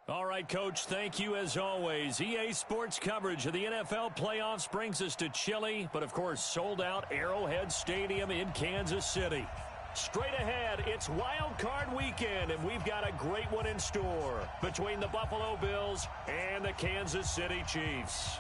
All right, Coach, thank you as always. EA Sports coverage of the NFL playoffs brings us to chilly, but of course sold-out Arrowhead Stadium in Kansas City. Straight ahead, it's Wild Card Weekend, and we've got a great one in store between the Buffalo Bills and the Kansas City Chiefs.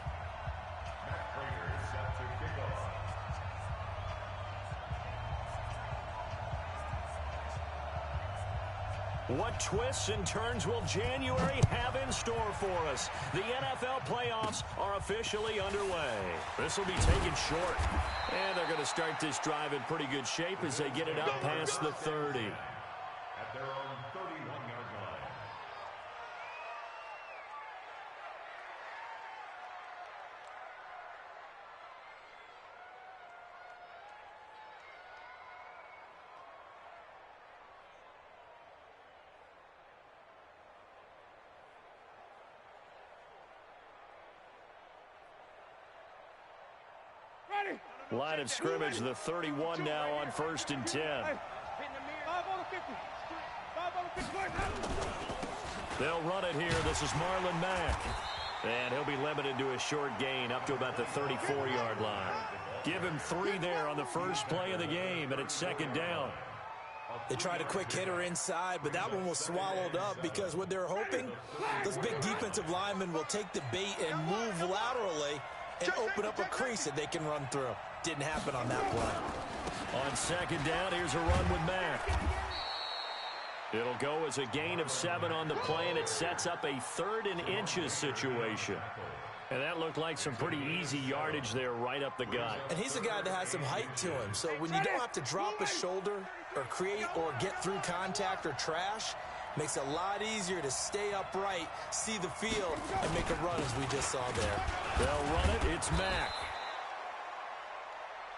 What twists and turns will January have in store for us? The NFL playoffs are officially underway. This will be taken short. And they're going to start this drive in pretty good shape as they get it out past the 30. At their own 31-yard line. Line of scrimmage, the 31 now on 1st and 10. They'll run it here. This is Marlon Mack. And he'll be limited to a short gain up to about the 34-yard line. Give him 3 there on the first play of the game, and it's 2nd down. They tried a quick hitter inside, but that one was swallowed up because what they're hoping, those big defensive linemen will take the bait and move laterally and open up a crease that they can run through. Didn't happen on that play. On 2nd down, here's a run with Mack. It'll go as a gain of 7 on the play, and it sets up a 3rd and inches situation. And that looked like some pretty easy yardage there right up the gut. And he's a guy that has some height to him, so when you don't have to drop a shoulder or create or get through contact or trash, makes it a lot easier to stay upright, see the field, and make a run as we just saw there. They'll run it. It's Mack.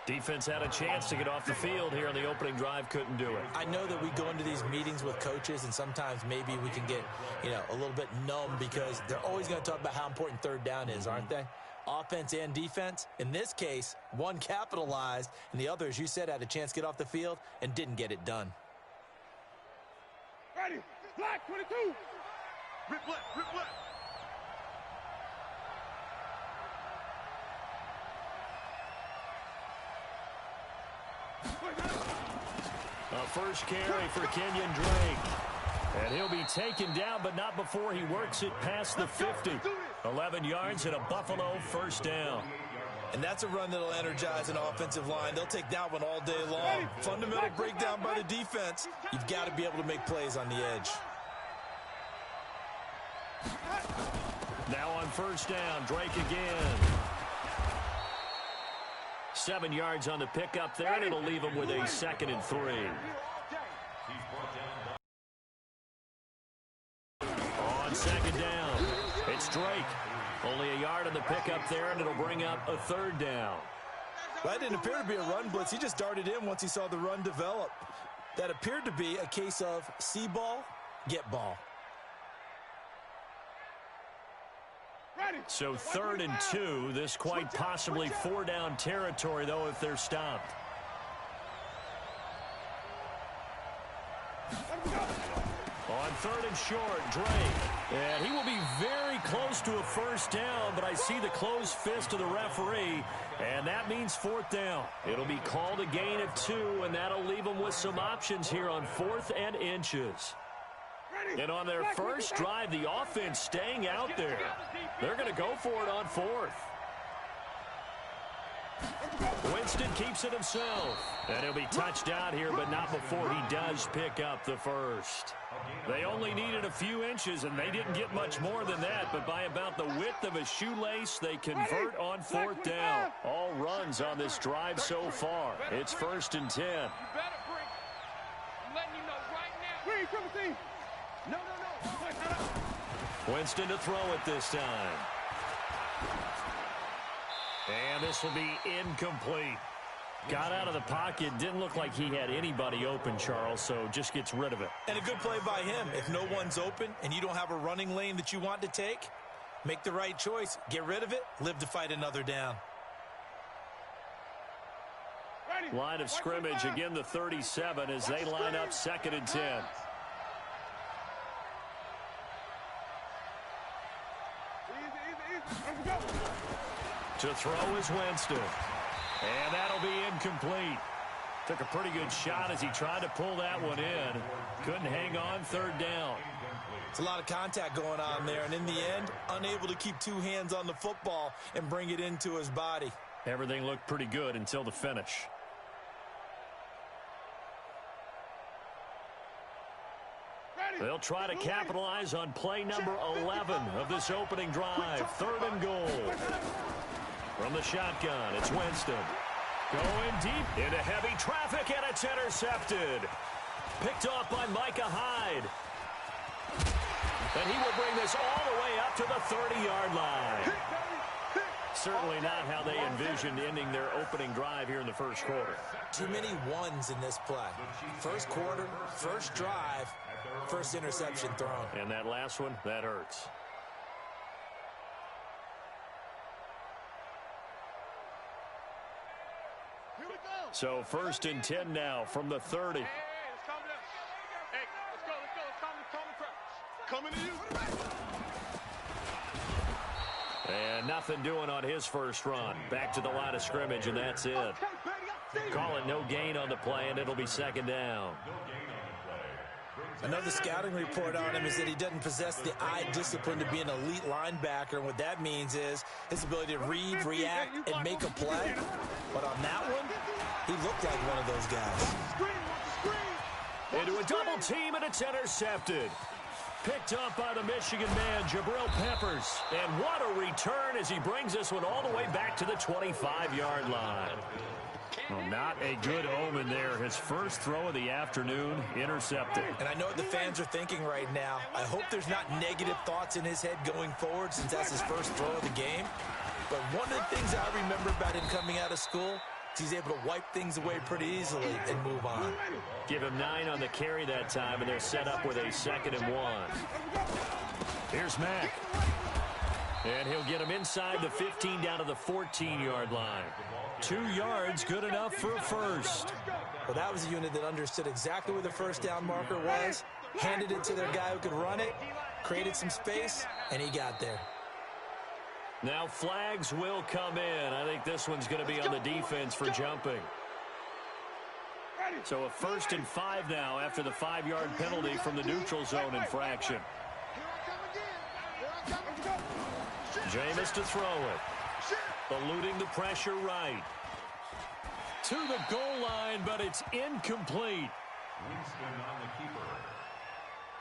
Defense had a chance to get off the field here on the opening drive, couldn't do it. I know that we go into these meetings with coaches, and sometimes maybe we can get, a little bit numb because they're always going to talk about how important 3rd down is, aren't they? Offense and defense. In this case, one capitalized, and the other, as you said, had a chance to get off the field and didn't get it done. Ready, black 22. Rip left, rip left. A first carry for Kenyon Drake. And he'll be taken down, but not before he works it past the 50. 11 yards and a Buffalo 1st down. And that's a run that'll energize an offensive line. They'll take that one all day long. Fundamental breakdown by the defense. You've got to be able to make plays on the edge. Now on 1st down, Drake again. 7 yards on the pickup there, and it'll leave him with a 2nd and 3. On 2nd down, it's Drake. Only a yard on the pickup there, and it'll bring up a 3rd down. That didn't appear to be a run blitz. He just darted in once he saw the run develop. That appeared to be a case of see ball, get ball. So 3rd and 2, this quite possibly 4-down territory, though, if they're stopped. On 3rd and short, Drake. And he will be very close to a 1st down, but I see the closed fist of the referee, and that means 4th down. It'll be called a gain of 2, and that'll leave them with some options here on 4th and inches. And on their first drive, the offense staying out there. They're going to go for it on 4th. Winston keeps it himself. And he'll be touched out here, but not before he does pick up the 1st. They only needed a few inches, and they didn't get much more than that. But by about the width of a shoelace, they convert on 4th down. All runs on this drive so far. It's 1st and 10. You better bring. I'm letting you know right now. Bring, triple team. No. Winston to throw it this time. And this will be incomplete. Got out of the pocket. Didn't look like he had anybody open, Charles, so just gets rid of it. And a good play by him. If no one's open and you don't have a running lane that you want to take, make the right choice. Get rid of it. Live to fight another down. Line of scrimmage, again the 37 as they line up 2nd and 10. To throw is Winston. And that'll be incomplete. Took a pretty good shot as he tried to pull that one in. Couldn't hang on, third down. It's a lot of contact going on there, and in the end, unable to keep two hands on the football and bring it into his body. Everything looked pretty good until the finish. They'll try to capitalize on play number 11 of this opening drive. Third and goal. From the shotgun, it's Winston. Going deep into heavy traffic, and it's intercepted. Picked off by Micah Hyde. And he will bring this all the way up to the 30-yard line. Certainly not how they envisioned ending their opening drive here in the first quarter. Too many ones in this play. First quarter, first drive, first interception thrown. And that last one, that hurts. So first and 10 now from the 30. Hey, let's calm down. Hey, let's go. Let's calm the crowd. Coming to you. And nothing doing on his first run. Back to the line of scrimmage, and that's it. Call it no gain on the play, and it'll be second down. Another scouting report on him is that he doesn't possess the eye discipline to be an elite linebacker, and what that means is his ability to read, react, and make a play. But on that one, he looked like one of those guys. Into a double team, and it's intercepted. Picked up by the Michigan man, Jabril Peppers. And what a return as he brings this one all the way back to the 25-yard line. Well, not a good omen there. His first throw of the afternoon, intercepted. And I know what the fans are thinking right now. I hope there's not negative thoughts in his head going forward since that's his first throw of the game. But one of the things I remember about him coming out of school, he's able to wipe things away pretty easily and move on. Give him 9 on the carry that time, and they're set up with a 2nd and 1. Here's Mack. And he'll get him inside the 15 down to the 14-yard line. 2 yards, good enough for a first. Well, that was a unit that understood exactly where the first down marker was, handed it to their guy who could run it, created some space, and he got there. Now flags will come in. I think this one's going to be on the defense for jumping. So a 1st and 5 now after the 5-yard penalty from the neutral zone infraction. Jameis to throw it. Eluding the pressure right. To the goal line, but it's incomplete. Winston on the keeper.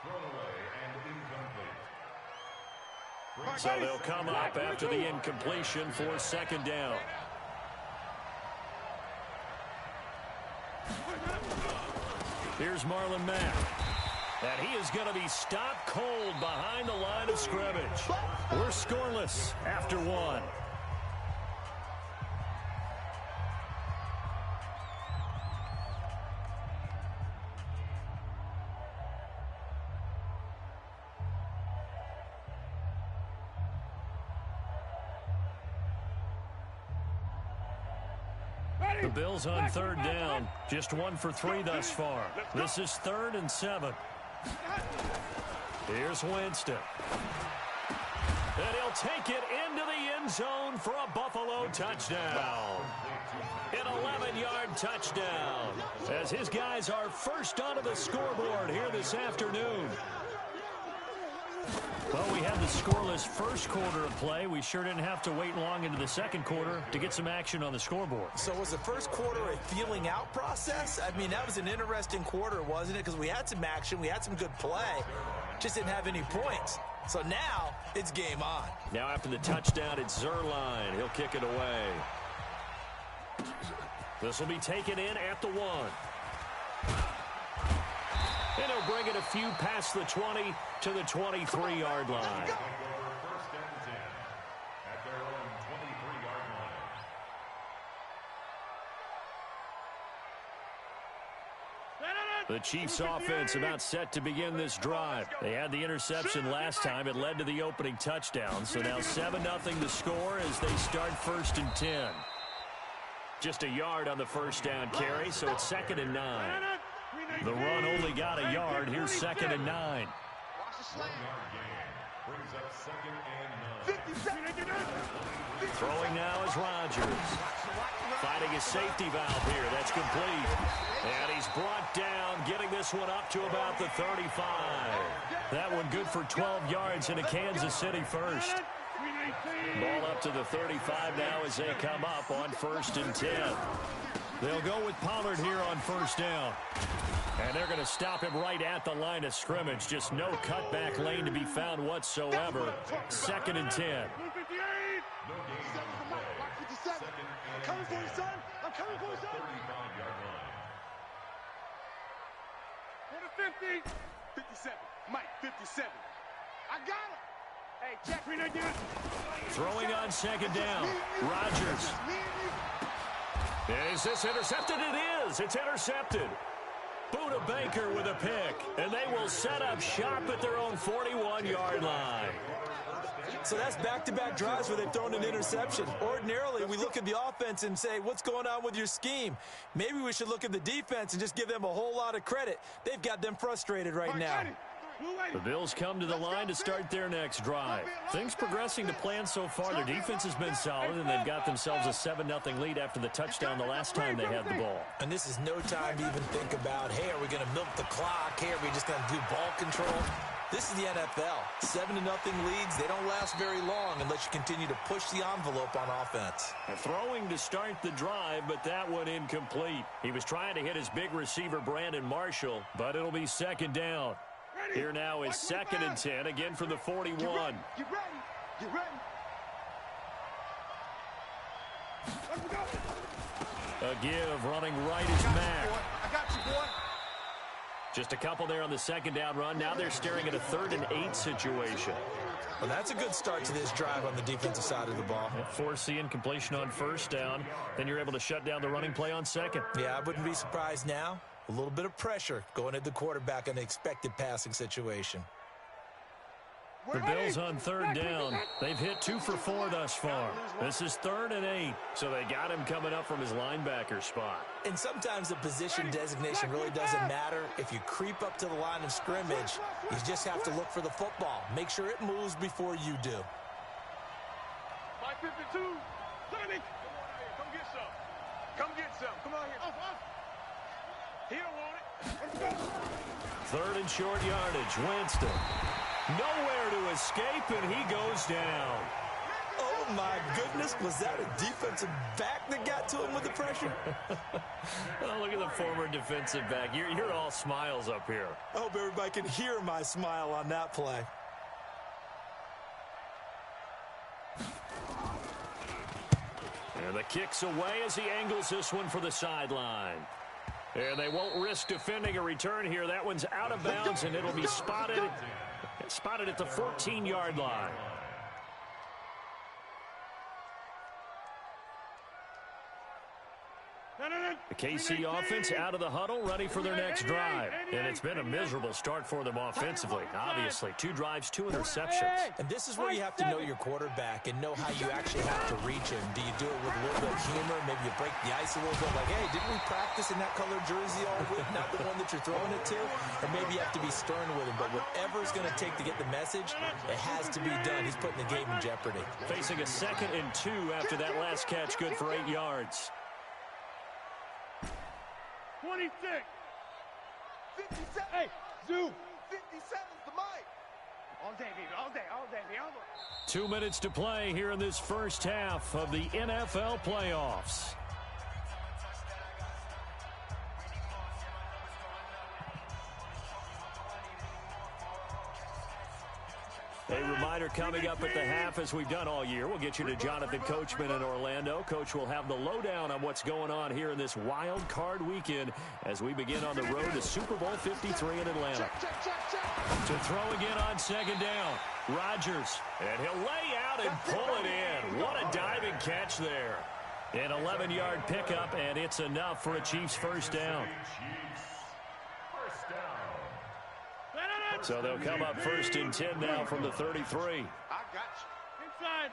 Thrown away and incomplete. So they'll come up after the incompletion for 2nd down. Here's Marlon Mack. And he is going to be stopped cold behind the line of scrimmage. We're scoreless after 1. The Bills on 3rd down. Just 1 for 3 thus far. This is 3rd and 7. Here's Winston. And he'll take it into the end zone for a Buffalo touchdown. An 11-yard touchdown as his guys are first onto the scoreboard here this afternoon. Well, we had the scoreless first quarter of play. We sure didn't have to wait long into the second quarter to get some action on the scoreboard. So was the first quarter a feeling out process? I mean, that was an interesting quarter, wasn't it? Because we had some action, we had some good play, just didn't have any points. So now it's game on. Now after the touchdown, it's Zerline. He'll kick it away. This will be taken in at the 1. And he'll bring it a few past the 20 to the 23-yard line. The Chiefs offense about set to begin this drive. They had the interception last time. It led to the opening touchdown. So now 7-0 to score as they start 1st and 10. Just a yard on the first down carry, so it's 2nd and 9. The run only got a yard. Here's 2nd and 9. Brings up 2nd and 9. Throwing now is Rodgers. Fighting his safety valve here. That's complete. And he's brought down, getting this one up to about the 35. That one good for 12 yards into Kansas City first. Ball up to the 35 now as they come up on 1st and 10. They'll go with Pollard here on 1st down. And they're going to stop him right at the line of scrimmage. Just no cutback lane to be found whatsoever. 2nd and 10. I'm coming for you, son. I'm coming for you, son. 35-yard line. For the 50. 57. Mike, 57. I got him. Hey, check me again. Throwing on 2nd down. Rodgers. Is this intercepted? It is. It's intercepted. Buda Baker with a pick. And they will set up shop at their own 41-yard line. So that's back-to-back drives where they've thrown an interception. Ordinarily, we look at the offense and say, what's going on with your scheme? Maybe we should look at the defense and just give them a whole lot of credit. They've got them frustrated right now. The Bills come to the line to start their next drive. Things progressing to plan so far. Their defense has been solid, and they've got themselves a 7-0 lead after the touchdown the last time they had the ball. And this is no time to even think about, hey, are we going to milk the clock? Hey, are we just going to do ball control? This is the NFL. 7-0 leads, they don't last very long unless you continue to push the envelope on offense. Throwing to start the drive, but that one incomplete. He was trying to hit his big receiver, Brandon Marshall, but it'll be 2nd down. Here now is 2nd and 10, again from the 41. Get ready. Get ready. Let's go. A give, running right is Mack. I got you, boy. Just a couple there on the 2nd down run. Now they're staring at a 3rd and 8 situation. Well, that's a good start to this drive on the defensive side of the ball. Force the incompletion on 1st down. Then you're able to shut down the running play on 2nd. Yeah, I wouldn't be surprised now. A little bit of pressure going at the quarterback in an expected passing situation. The Bills on 3rd down. They've hit 2 for 4 thus far. This is 3rd and 8, so they got him coming up from his linebacker spot. And sometimes the position designation really doesn't matter. If you creep up to the line of scrimmage, you just have to look for the football. Make sure it moves before you do. 552. Sonny. Come get some. Come get some. Come on here. He don't want it. 3rd and short yardage. Winston. Nowhere to escape, and he goes down. Oh, my goodness. Was that a defensive back that got to him with the pressure? Oh, look at the former defensive back. You're all smiles up here. I hope everybody can hear my smile on that play. And the kick's away as he angles this one for the sideline. And they won't risk defending a return here. That one's out of bounds, and it'll be spotted at the 14-yard line. The KC offense out of the huddle, ready for their next drive. And it's been a miserable start for them offensively. Obviously, 2 drives, 2 interceptions. And this is where you have to know your quarterback and know how you actually have to reach him. Do you do it with a little bit of humor? Maybe you break the ice a little bit, like, hey, didn't we practice in that colored jersey all week, not the one that you're throwing it to? Or maybe you have to be stern with him. But whatever it's going to take to get the message, it has to be done. He's putting the game in jeopardy. Facing a 2nd and 2 after that last catch, good for 8 yards. 26. 57. Hey, zoom. 57's the mic. All day, baby. All day, baby. 2 minutes to play here in this first half of the NFL playoffs. A reminder coming up at the half, as we've done all year. We'll get you to Jonathan Coachman in Orlando. Coach will have the lowdown on what's going on here in this wild card weekend as we begin on the road to Super Bowl 53 in Atlanta. To throw again on 2nd down. Rodgers, and he'll lay out and pull it in. What a diving catch there. An 11-yard pickup, and it's enough for a Chiefs first down. So they'll come up 1st and 10 now from the 33. I got you. Inside.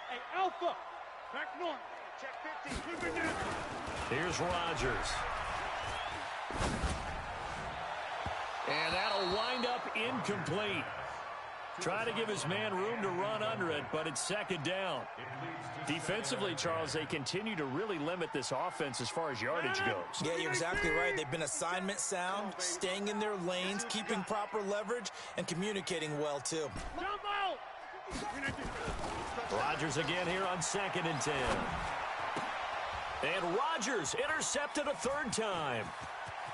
Hey, Alpha. Back north. Check 50. Here's Rodgers. And that'll wind up incomplete. Try to give his man room to run under it, but it's second down. Defensively, Charles, they continue to really limit this offense as far as yardage goes. Yeah, you're exactly right. They've been assignment sound, staying in their lanes, keeping proper leverage, and communicating well, too. Rodgers again here on 2nd and 10. And Rodgers intercepted a third time.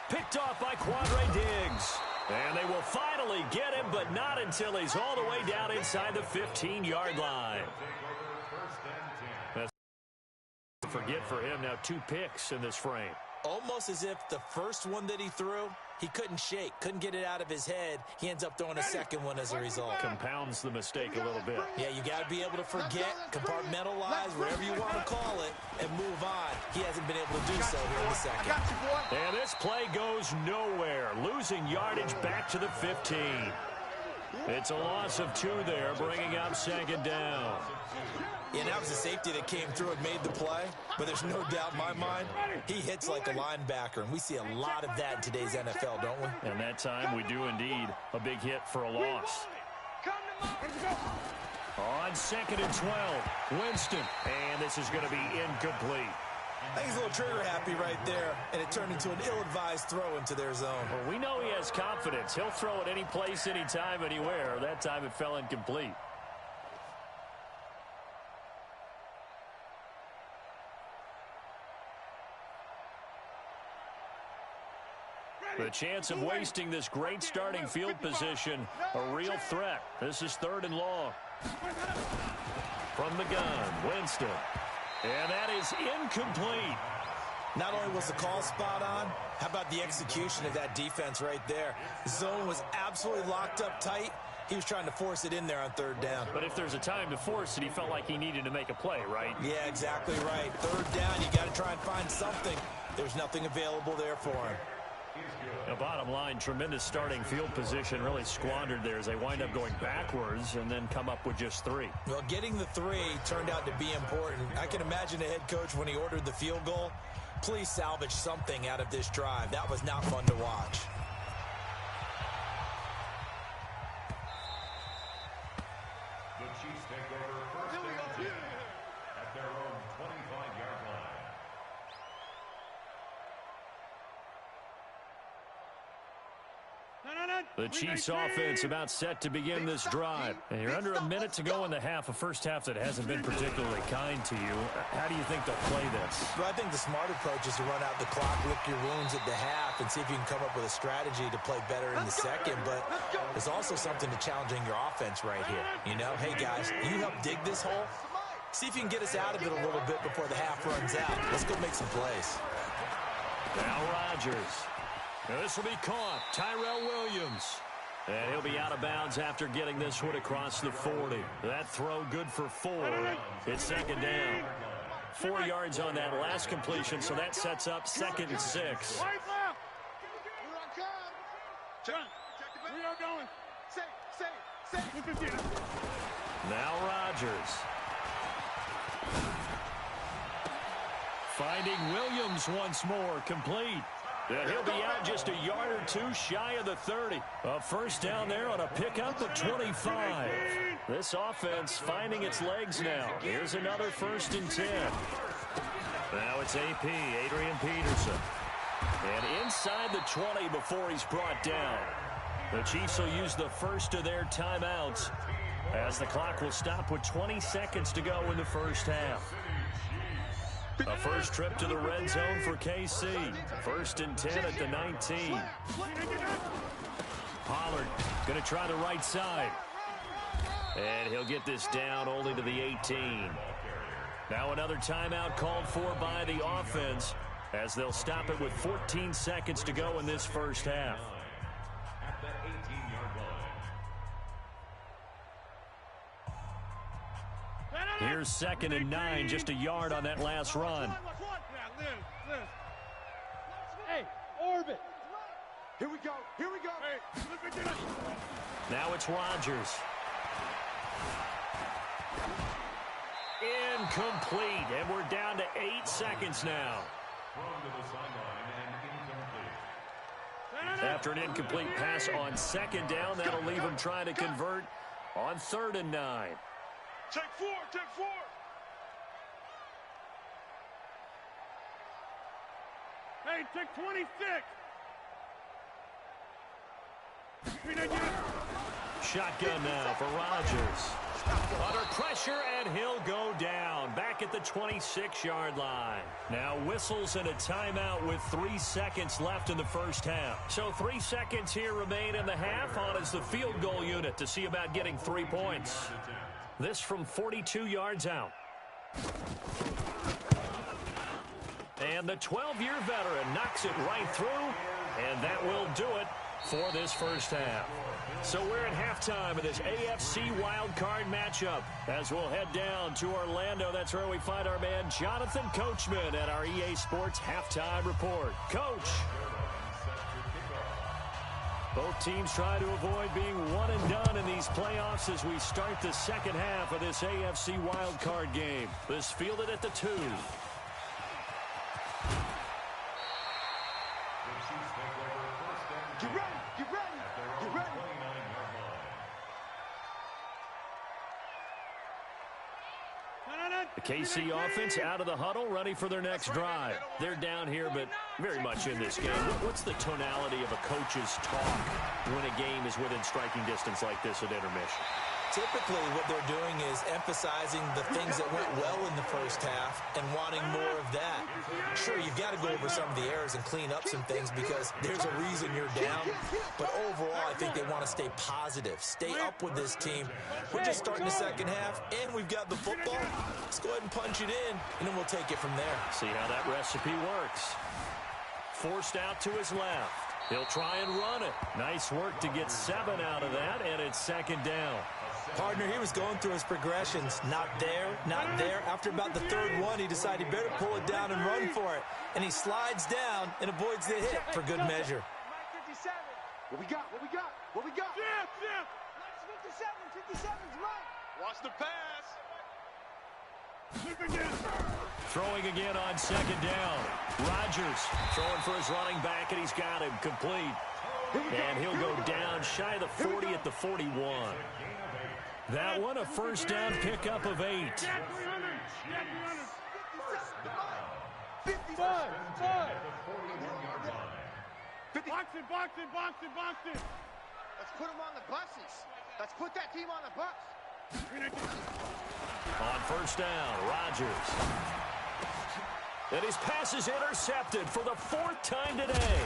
Picked off by Quandre Diggs. And they will finally get him, but not until he's all the way down inside the 15-yard line. That's forget for him now, 2 picks in this frame. Almost as if the first one that he threw, he couldn't shake, couldn't get it out of his head. He ends up throwing a second one as a result. Compounds the mistake a little bit. Yeah, you got to be able to forget, compartmentalize, whatever you want to call it, and move on. He hasn't been able to do so here in the second. And this play goes nowhere, losing yardage back to the 15. It's a loss of 2 there, bringing up 2nd down. Yeah, that was a safety that came through and made the play, but there's no doubt in my mind, he hits like a linebacker, and we see a lot of that in today's NFL, don't we? And that time we do indeed. A big hit for a loss. On 2nd and 12, Winston, and this is going to be incomplete. I think he's a little trigger happy right there, and it turned into an ill-advised throw into their zone. Well, we know he has confidence. He'll throw it any place, anytime, anywhere. That time it fell incomplete. The chance of wasting this great starting field position, a real threat. This is 3rd and long. From the gun, Winston. And that is incomplete. Not only was the call spot on, how about the execution of that defense right there? The zone was absolutely locked up tight. He was trying to force it in there on 3rd down. But if there's a time to force it, he felt like he needed to make a play, right? Yeah, exactly right. 3rd down, you got to try and find something. There's nothing available there for him. The bottom line, tremendous starting field position, really squandered there as they wind up going backwards and then come up with just 3. Well, getting the 3 turned out to be important. I can imagine the head coach when he ordered the field goal. Please salvage something out of this drive. That was not fun to watch. The Chiefs take over 1st and 10 at their own 25-yard line. The Chiefs offense about set to begin this drive. And you're under a minute to go in the half, a first half that hasn't been particularly kind to you. How do you think they'll play this? Well, I think the smart approach is to run out the clock, lick your wounds at the half, and see if you can come up with a strategy to play better in the second. But there's also something to challenging your offense right here. You know, hey, guys, you help dig this hole. See if you can get us out of it a little bit before the half runs out. Let's go make some plays. Now Rodgers. Now this will be caught. Tyrell Williams. And he'll be out of bounds after getting this one across the 40. That throw good for 4. It's 2nd down. 4 yards on that last completion, so that sets up 2nd and 6. Now Rodgers. Finding Williams once more, complete. He'll be out just a yard or 2 shy of the 30. A first down there on a pickup of 25. This offense finding its legs now. Here's another 1st and 10. Now it's AP, Adrian Peterson. And inside the 20 before he's brought down. The Chiefs will use the first of their timeouts as the clock will stop with 20 seconds to go in the first half. A first trip to the red zone for KC. 1st and 10 at the 19. Pollard going to try the right side. And he'll get this down only to the 18. Now another timeout called for by the offense as they'll stop it with 14 seconds to go in this first half. At the 18-yard line. Here's 2nd and 9, just a yard on that last run. Hey, orbit. Here we go. Here we go. Hey, now it's Rodgers. Incomplete, and we're down to 8 seconds now. Thrown to the sideline and incomplete. After an incomplete pass on 2nd down, that'll leave him trying to convert On 3rd and 9. Take 4, take 4. Hey, take 26. Shotgun now for Rodgers. Under pressure, and he'll go down. Back at the 26-yard line. Now whistles and a timeout with 3 seconds left in the first half. So 3 seconds here remain in the half on as the field goal unit to see about getting 3 points. This from 42 yards out. And the 12-year veteran knocks it right through, and that will do it for this first half. So we're at halftime of this AFC wildcard matchup as we'll head down to Orlando. That's where we find our man Jonathan Coachman at our EA Sports Halftime Report. Coach. Both teams try to avoid being one and done in these playoffs as we start the second half of this AFC wildcard game. This fielded at the 2. Get ready, get ready, get ready. The KC offense out of the huddle, ready for their next drive. They're down here, but very much in this game. What's the tonality of a coach's talk when a game is within striking distance like this at intermission? Typically, what they're doing is emphasizing the things that went well in the first half and wanting more of that. Sure, you've got to go over some of the errors and clean up some things because there's a reason you're down. But overall, I think they want to stay positive, stay up with this team. We're just starting the second half, and we've got the football. Let's go ahead and punch it in, and then we'll take it from there. See how that recipe works. Forced out to his left. He'll try and run it. Nice work to get 7 out of that, and it's 2nd down. Partner, he was going through his progressions. Not there, not there. After about the 3rd one, he decided he better pull it down and run for it. And he slides down and avoids the hit for good measure. What we got? What we got? What we got? 57. 57's right. Watch the pass. Throwing again on 2nd down. Rodgers throwing for his running back, and he's got him complete. And he'll go down shy of the 40 at the 41. That one, a first down pickup of 8. 55. Box it. Let's put them on the buses. Let's put that team on the bus. On first down, Rodgers. And his pass is intercepted for the 4th time today.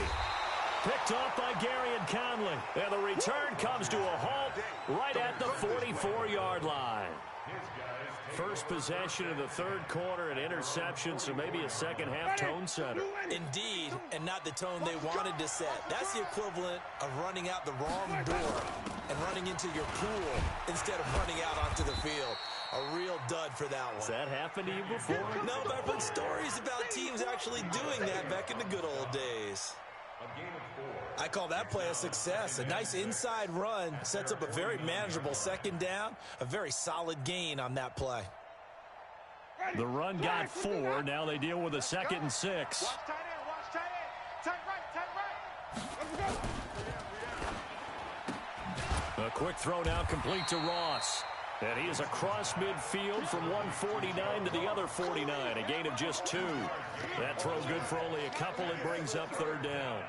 Picked off by Gary and Conley. And the return comes to a halt right at the 44-yard line. First possession of the 3rd quarter, an interception, so maybe a second-half tone setter. Indeed, and not the tone they wanted to set. That's the equivalent of running out the wrong door and running into your pool instead of running out onto the field. A real dud for that one. Has that happened to you before? No, but I've heard stories about teams actually doing that back in the good old days. I call that play a success. A nice inside run sets up a very manageable 2nd down, a very solid gain on that play. The run got 4. Now they deal with a 2nd and 6. Watch tight end. Tight right. A quick throw now complete to Ross. And he is across midfield from 149 to the other 49. A gain of just 2. That throw good for only a couple. It brings up 3rd down.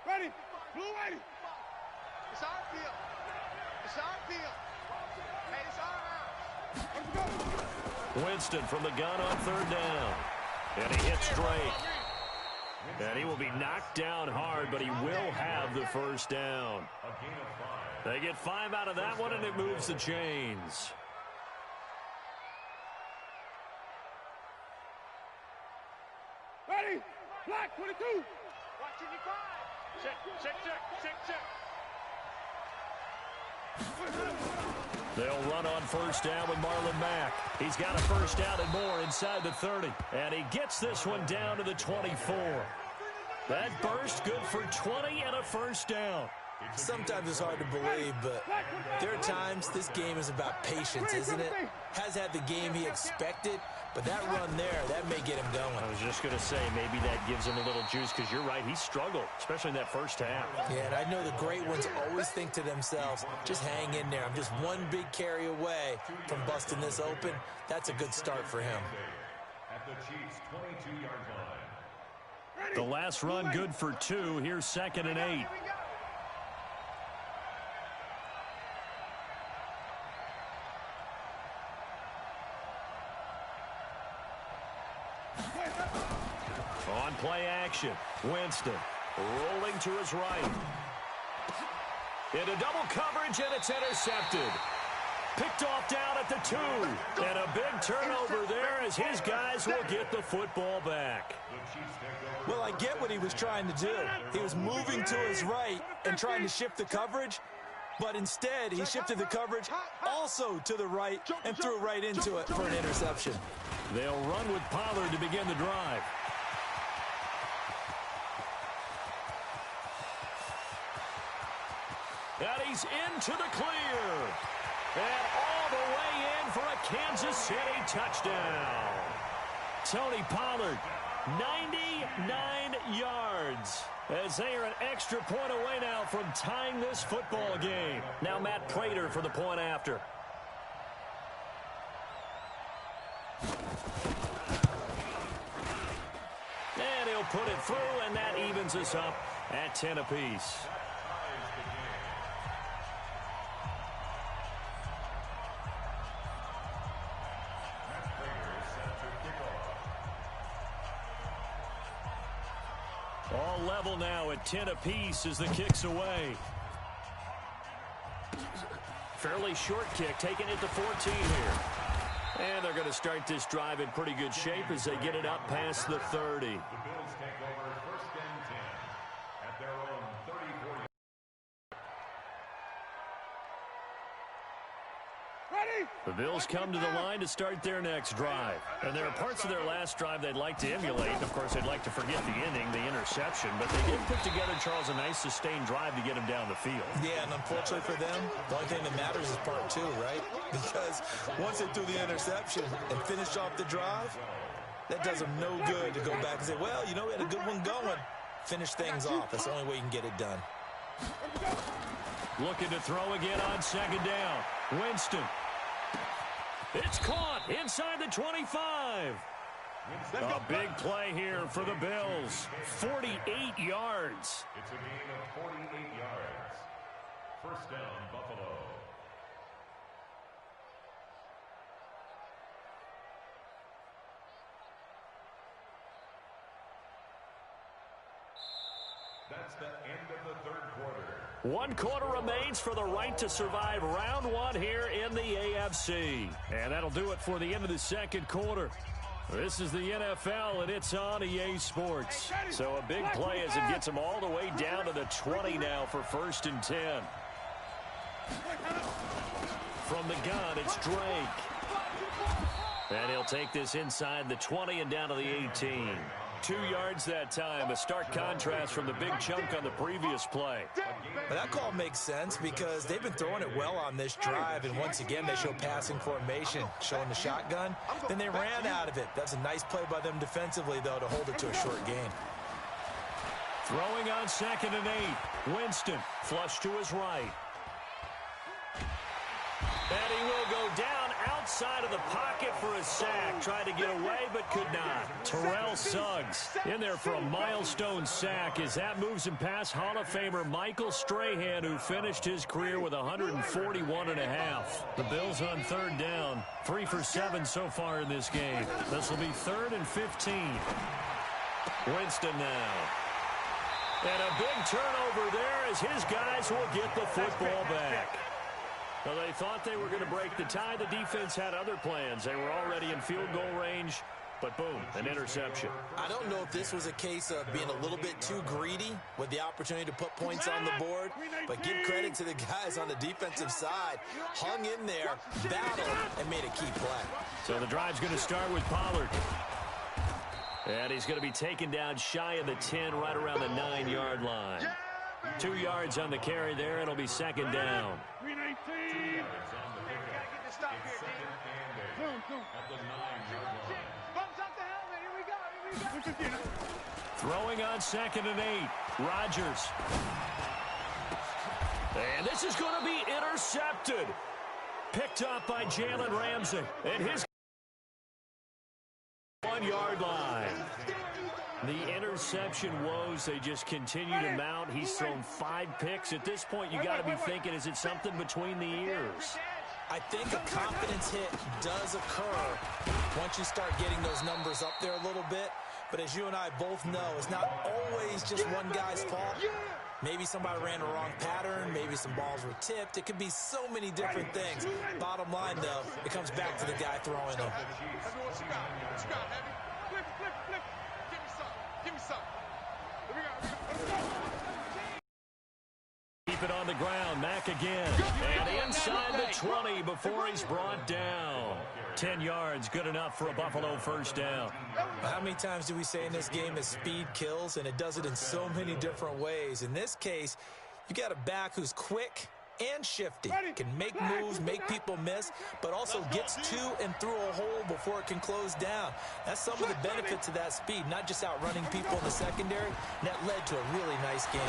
Ready. Blue ready. It's our field. It's our field. Hey, it's our house. Let's go. Winston from the gun on 3rd down. And he hits Drake. And he will be knocked down hard, but he will have the first down. They get 5 out of that one, and it moves the chains. Ready. Black 22. Watch 55. Check. They'll run on first down with Marlon Mack. He's got a first down and more inside the 30. And he gets this one down to the 24. That burst good for 20 and a first down. Sometimes it's hard to believe, but there are times this game is about patience, isn't it? Has had the game he expected, But that run there, that may get him going. I was just going to say, maybe that gives him a little juice, because you're right, he struggled, especially in that first half. Yeah, and I know the great ones always think to themselves, just hang in there. I'm just one big carry away from busting this open. That's a good start for him. At the Chiefs' 22-yard line. The last run good for 2. Here's 2nd and 8. On play action, Winston rolling to his right. Into double coverage, and it's intercepted. Picked off down at the 2. And a big turnover there as his guys will get the football back. Well, I get what he was trying to do. He was moving to his right and trying to shift the coverage, but instead he shifted the coverage also to the right and threw right into it for an interception. They'll run with Pollard to begin the drive. And he's into the clear. And all the way in for a Kansas City touchdown. Tony Pollard, 99 yards. As they are an extra point away now from tying this football game. Now Matt Prater for the point after. And he'll put it through, and that evens us up at 10 apiece. All level now at 10 apiece as the kick's away. Fairly short kick, taking it to 14 here. And they're going to start this drive in pretty good shape as they get it up past the 30. The Bills take over 1st and 10 at their own 34. The Bills come to the line to start their next drive. And there are parts of their last drive they'd like to emulate. Of course, they'd like to forget the ending, the interception. But they did put together, Charles, a nice sustained drive to get him down the field. Yeah, and unfortunately for them, the only thing that matters is part 2, right? Because once they threw the interception and finished off the drive, that does them no good to go back and say, well, you know, we had a good one going. Finish things off. That's the only way you can get it done. Looking to throw again on 2nd down. Winston. It's caught inside the 25. A big play here for the Bills. 48 yards. It's a gain of 48 yards. 1st down, Buffalo. That's the end of the 3rd quarter. 1 quarter remains for the right to survive round 1 here in the AFC. And that'll do it for the end of the 2nd quarter. This is the NFL, and it's on EA Sports. So a big play as it gets them all the way down to the 20 now for 1st and 10. From the gun, it's Drake. And he'll take this inside the 20 and down to the 18. 2 yards that time, a stark contrast from the big chunk on the previous play. But that call makes sense because they've been throwing it well on this drive, and once again they show passing formation, showing the shotgun. Then they ran out of it. That's a nice play by them defensively, though, to hold it to a short gain. Throwing on 2nd and 8. Winston, flush to his right. And he will go down outside of the pocket for a sack. Tried to get away, but could not. Terrell Suggs in there for a milestone sack as that moves him past Hall of Famer Michael Strahan, who finished his career with 141.5. The Bills on 3rd down. 3 for 7 so far in this game. This will be 3rd and 15. Winston now. And a big turnover there as his guys will get the football back. Well, they thought they were going to break the tie. The defense had other plans. They were already in field goal range, but boom, an interception. I don't know if this was a case of being a little bit too greedy with the opportunity to put points on the board, but give credit to the guys on the defensive side. Hung in there, battled, and made a key play. So the drive's going to start with Pollard. And he's going to be taken down shy of the 10, right around the 9-yard line. 2 yards on the carry there. It'll be 2nd down. Throwing on 2nd and 8. Rodgers. And this is going to be intercepted. Picked up by Jalen Ramsey. And his 1-yard line. The interception woes, they just continue to mount. He's thrown 5 picks. At this point, you got to be thinking, is it something between the ears? I think a confidence hit does occur once you start getting those numbers up there a little bit. But as you and I both know, it's not always just one guy's fault. Maybe somebody ran the wrong pattern. Maybe some balls were tipped. It could be so many different things. Bottom line, though, it comes back to the guy throwing them. Keep it on the ground. Mack again. And inside the 20 before he's brought down. 10 yards, good enough for a Buffalo first down. How many times do we say in this game that speed kills, and it does it in so many different ways? In this case, you got a back who's quick and shifty, can make moves, make people miss, but also gets to and through a hole before it can close down. That's some of the benefits of that speed, not just outrunning people in the secondary. And that led to a really nice game.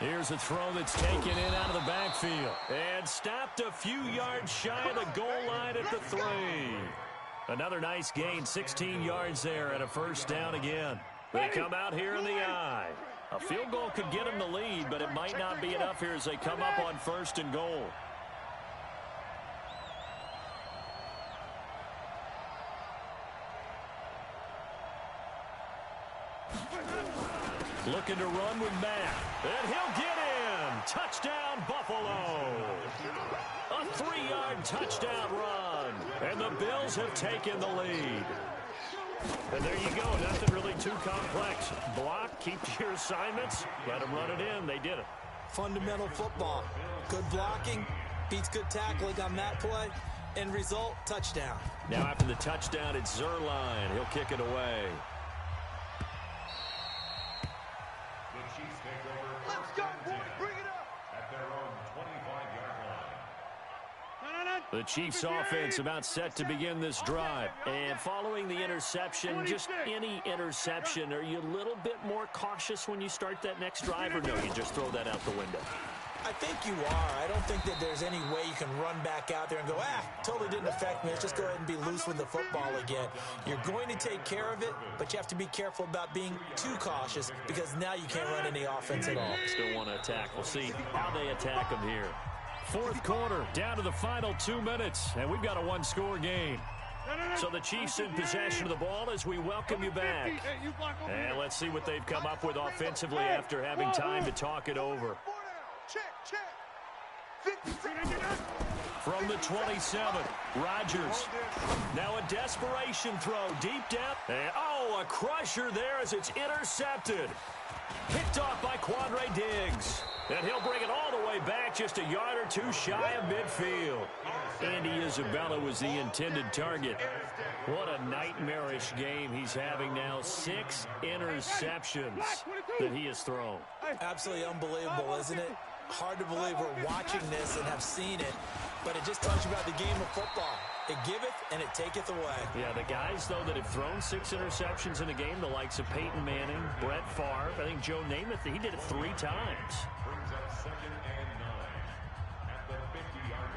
Here's a throw that's taken in out of the backfield. And stopped a few yards shy of the goal line at the 3. Another nice gain, 16 yards there, and a first down again. They come out here in the I. A field goal could get them the lead, but it might not be enough here as they come up on 1st and goal. Looking to run with Mack. And he'll get in. Touchdown, Buffalo. A 3-yard touchdown run. And the Bills have taken the lead. And there you go. Nothing really too complex. Block, keep to your assignments, let them run it in. They did it. Fundamental football. Good blocking beats good tackling on that play. End result, touchdown. Now after the touchdown, it's Zerline. He'll kick it away. The Chiefs offense about set to begin this drive. And following the interception, just any interception, are you a little bit more cautious when you start that next drive, or no, you just throw that out the window? I think you are. I don't think that there's any way you can run back out there and go, totally didn't affect me. Let's just go ahead and be loose with the football again. You're going to take care of it, but you have to be careful about being too cautious because now you can't run any offense at all. Still want to attack. We'll see how they attack them here. 4th quarter, down to the final 2 minutes, and we've got a 1-score game. So the Chiefs in possession of the ball as we welcome you back. And let's see what they've come up with offensively after having time to talk it over. From the 27, Rodgers. Now a desperation throw deep down. And, a crusher there as it's intercepted. Picked off by Quandre Diggs. And he'll bring it all the way back just a yard or 2 shy of midfield. Andy Isabella was the intended target. What a nightmarish game he's having now. 6 interceptions that he has thrown. Absolutely unbelievable, isn't it? Hard to believe we're watching this and have seen it, but it just tells you about the game of football. It giveth and it taketh away. Yeah, the guys, though, that have thrown 6 interceptions in a game, the likes of Peyton Manning, Brett Favre, I think Joe Namath, he did it 3 times. Brings up 2nd and 9 at the 50-yard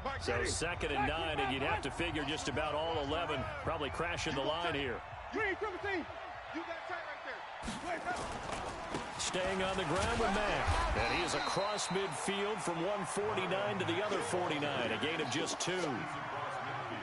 line. So 2nd and 9, and you'd have to figure just about all 11 probably crashing the line here. Staying on the ground with Mack. And he is across midfield from 149 to the other 49. A gain of just 2.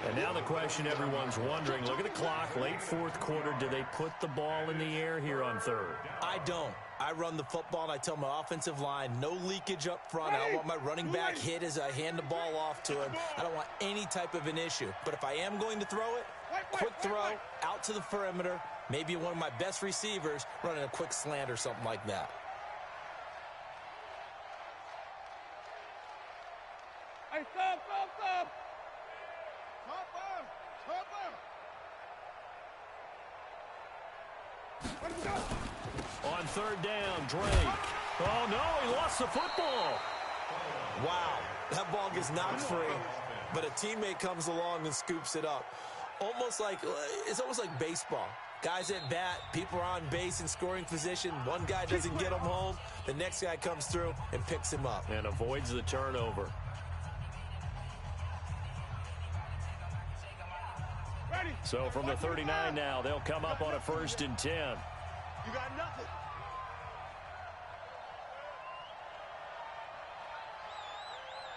And now the question everyone's wondering, look at the clock, late 4th quarter. Do they put the ball in the air here on 3rd? I don't. I run the football, and I tell my offensive line, no leakage up front. I don't want my running back hit as I hand the ball off to him. I don't want any type of an issue. But if I am going to throw it, quick throw, out to the perimeter, maybe one of my best receivers running a quick slant or something like that. Hey, stop. On 3rd down, Drake. Oh, no, he lost the football. Wow, that ball gets knocked free, but a teammate comes along and scoops it up. almost like baseball. Guys at bat, people are on base in scoring position. One guy doesn't get him home. The next guy comes through and picks him up. And avoids the turnover. Ready. So from the 39 now, they'll come up on a 1st and 10. You got nothing.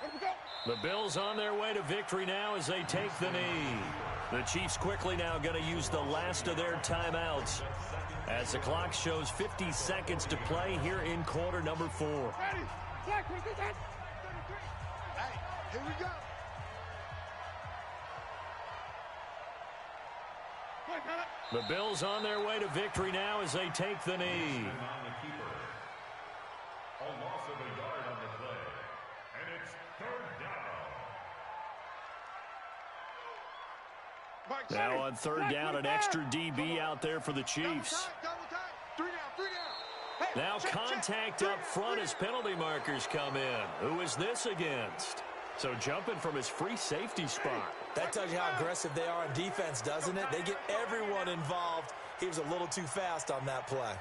Let me go. The Bills on their way to victory now as they take the knee. The Chiefs quickly now going to use the last of their timeouts as the clock shows 50 seconds to play here in quarter number 4. Ready. Black, we did that. Hey, here we go. The Bills on their way to victory now as they take the knee. A loss of a yard on the play. And it's 3rd down. Now on 3rd down, an extra DB out there for the Chiefs. Double time. 3 down. Hey, now contact up front as penalty markers come in. Who is this against? So jumping from his free safety spot. That tells you how aggressive they are on defense, doesn't it? They get everyone involved. He was a little too fast on that play.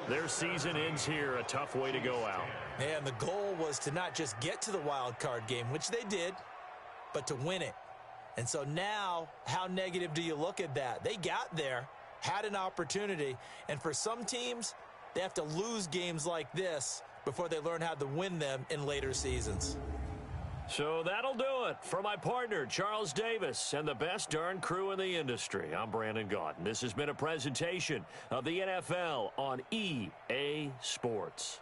Their season ends here. A tough way to go out. And the goal was to not just get to the wild card game, which they did, but to win it. And so now, how negative do you look at that? They got there, had an opportunity, and for some teams, they have to lose games like this before they learn how to win them in later seasons. So that'll do it for my partner, Charles Davis, and the best darn crew in the industry. I'm Brandon Gaudin. This has been a presentation of the NFL on EA Sports.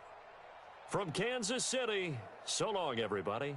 From Kansas City, so long, everybody.